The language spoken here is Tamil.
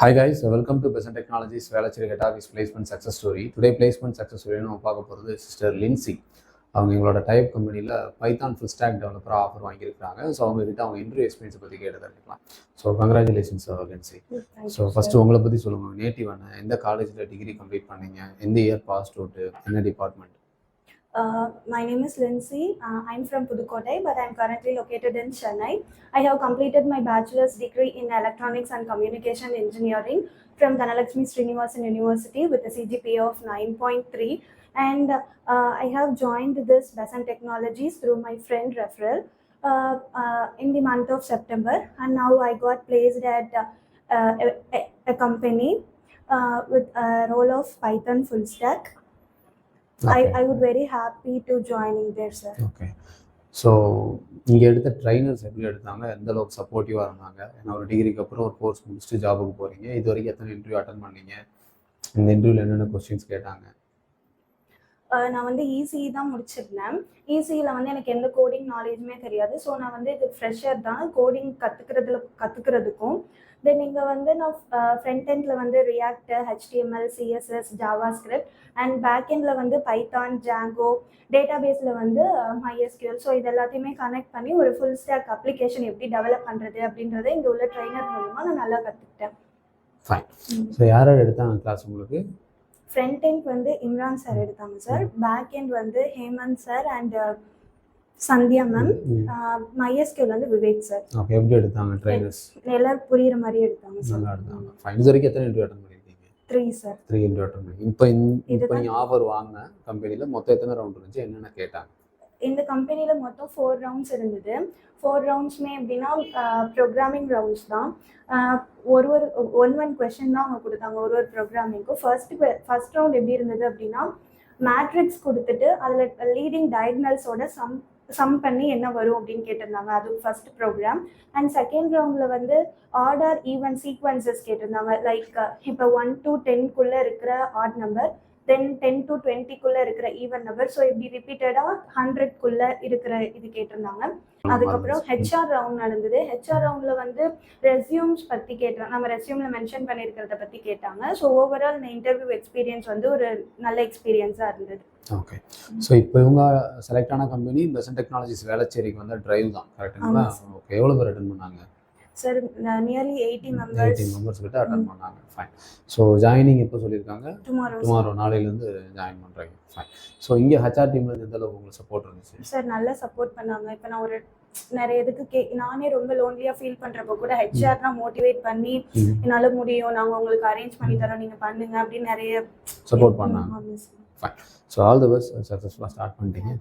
Hi guys, welcome to Besant Technologies Velachiri Database Placement Success Story. Today placement success story நம்ம பார்க்க போகிறது சிஸ்டர் லின்சி. அவங்க எங்களோட டைப் கம்பெனியில் பைத்தான் ஃபுல் ஸ்டாக் டெவலப்பராக ஆஃபர் வாங்கியிருக்காங்க. ஸோ அவங்ககிட்ட அவங்க இன்டர்வியூ எக்ஸ்பீரியன்ஸை பற்றி கேட்டு தெரிஞ்சுக்கலாம். So congratulations Lincy. So first உங்களை பற்றி சொல்லுங்கள். நேட்டிவ் என்ன, எந்த காலேஜில் டிகிரி கம்ப்ளீட் பண்ணீங்க, எந்த இயர் பாஸ் அவுட்டு, என்ன department? My name is Lindsay. I'm from Pudukkottai, but I'm currently located in Chennai. I have completed my bachelor's degree in Electronics and Communication Engineering from Dhanalakshmi Srinivasan University with a CGPA of 9.3. And I have joined this Besant Technologies through my friend referral in the month of September. And now I got placed at a company with a role of Python full stack. Okay. I would very happy to joining there, sir. Okay. So இங்கே எடுத்த ட்ரைனர்ஸ் எப்படி எடுத்தாங்க, எந்த அளவுக்கு சப்போர்ட்டிவாக இருந்தாங்க? ஏன்னா ஒரு டிகிரிக்கு அப்புறம் ஒரு கோர்ஸ் முடிச்சுட்டு ஜாபுக்கு போகிறீங்க. இது வரைக்கும் எத்தனை இன்டர்வியூ அட்டன் பண்ணீங்க, இந்த இன்டர்வியூவில் என்னென்ன கொஸ்டின்ஸ் கேட்டாங்க? நான் வந்து இசிஇ தான் முடிச்சிருந்தேன். இசிஇயில் வந்து எனக்கு எந்த கோடிங் நாலேஜுமே தெரியாது. ஸோ நான் வந்து இது ஃப்ரெஷர் தான். கோடிங் கற்றுக்கிறதுக்கும் தென் இங்கே வந்து நான் ஃப்ரண்ட் எண்டில் வந்து React, HTML, CSS, JavaScript and back எண்டில் வந்து பைத்தான், ஜாங்கோ, டேட்டா பேஸில் வந்து MySQL. ஸோ இது எல்லாத்தையுமே கனெக்ட் பண்ணி ஒரு ஃபுல் ஸ்டாக் அப்ளிகேஷன் எப்படி டெவலப் பண்ணுறது அப்படின்றத இங்கே உள்ள ட்ரைனர் மூலிமா நான் நல்லா கற்றுக்கிட்டேன். ஃபைன். ஸோ யார் எடுத்தாங்க கிளாஸ் உங்களுக்கு? ஃப்ரண்ட் எண்ட் வந்து இம்ரான் சார் எடுத்தாங்க சார். பேக் எண்ட் வந்து Hemant sir and Sandhya ma'am. MySQL வந்து விவேக் சார். ஓகே. எப்படி எடுத்தாங்க ட்ரைனர்ஸ்? எல்லாரும் புரியுற மாதிரி எடுத்தாங்க சார். நல்லா எடுத்தாங்க. ஃபைன். இது வரைக்கும் எத்தனை இன்டர்வியூ அட்டன் பண்ணியிருக்கீங்க? 3 சார். 3 இன்டர்வியூ அட்டன் பண்ணி இப்போ நீங்கள் ஆஃபர் வாங்கின கம்பெனியில் மொத்தம் எத்தனை ரவுண்ட் இருந்துச்சு, என்னென்ன கேட்டாங்க? இந்த கம்பெனியில் மொத்தம் 4 ரவுண்ட்ஸ் இருந்தது. 4 ரவுண்ட்ஸுமே எப்படின்னா ப்ரோக்ராமிங் ரவுண்ட்ஸ் தான். ஒன் கொஷின் தான் அவங்க கொடுத்தாங்க ஒரு ப்ரோக்ராமிங்க்கும். ஃபர்ஸ்ட் ரவுண்ட் எப்படி இருந்தது அப்படின்னா மேட்ரிக்ஸ் கொடுத்துட்டு அதில் லீடிங் டயக்னல்ஸோட சம் பண்ணி என்ன வரும் அப்படின்னு கேட்டிருந்தாங்க. அது ஃபர்ஸ்ட் ப்ரோக்ராம். அண்ட் செகண்ட் ரவுண்டில் வந்து ஆர்டர் ஈவன் சீக்வன்சஸ் கேட்டிருந்தாங்க. லைக் இப்போ 1 to 10 இருக்கிற ஆட் நம்பர், தென் 10 to 20 இருக்கிற ஈவன் நம்பர். ஸோ இப்படி ரிப்பீட்டடாக 100 இருக்கிற இது கேட்டிருந்தாங்க. அதுக்கப்புறம் ஹெச்ஆர் ரவுண்ட் நடந்தது. ஹெச்ஆர் ரவுண்டில் வந்து ரெஸ்யூம்ஸ் பற்றி கேட்டாங்க. நம்ம ரெஸ்யூமில் மென்ஷன் பண்ணியிருக்கிறத பற்றி கேட்டாங்க. ஸோ ஓவரால் இந்த இன்டர்வியூ எக்ஸ்பீரியன்ஸ் வந்து ஒரு நல்ல எக்ஸ்பீரியன்ஸாக இருந்தது. ஓகே. ஸோ இப்போ இவங்க செலக்ட் ஆன கம்பெனி பெசன்ட் டெக்னாலஜிஸ் வேளச்சேரிக்கு வந்து டிரைவ் தான், கரெக்டுங்களா? ஓகே. எவ்வளோ பேர் அட்டன் பண்ணாங்க சார்? நியர்லி 80 மெம்பர்ஸ் கிட்ட அட்டன் பண்ணாங்க. ஃபைன். ஸோ ஜாயினிங் எப்போ சொல்லியிருக்காங்க? டுமாரோ நாளையிலேருந்து ஜாயின் பண்ணுறீங்க. ஃபைன். ஸோ இங்கே ஹெச்ஆர் டீமில் எந்த அளவுக்கு உங்களுக்கு சப்போர்ட் இருந்துச்சு? சார் நல்லா சப்போர்ட் பண்ணாங்க. இப்போ நான் ஒரு நிறைய இதுக்கு நானே ரொம்ப லோன்லியாக ஃபீல் பண்ணுறப்போ கூட ஹெச்ஆர் தான் மோட்டிவேட் பண்ணி என்னால் முடியும், நாங்கள் உங்களுக்கு அரேஞ்ச் பண்ணி தரோம், நீங்கள் பண்ணுங்க அப்படின்னு நிறைய சப்போர்ட் பண்ணாங்க. Fine. So all the best, சக்ஸஸ்ஃபுல்லாக ஸ்டார்ட் பண்ணிட்டீங்க.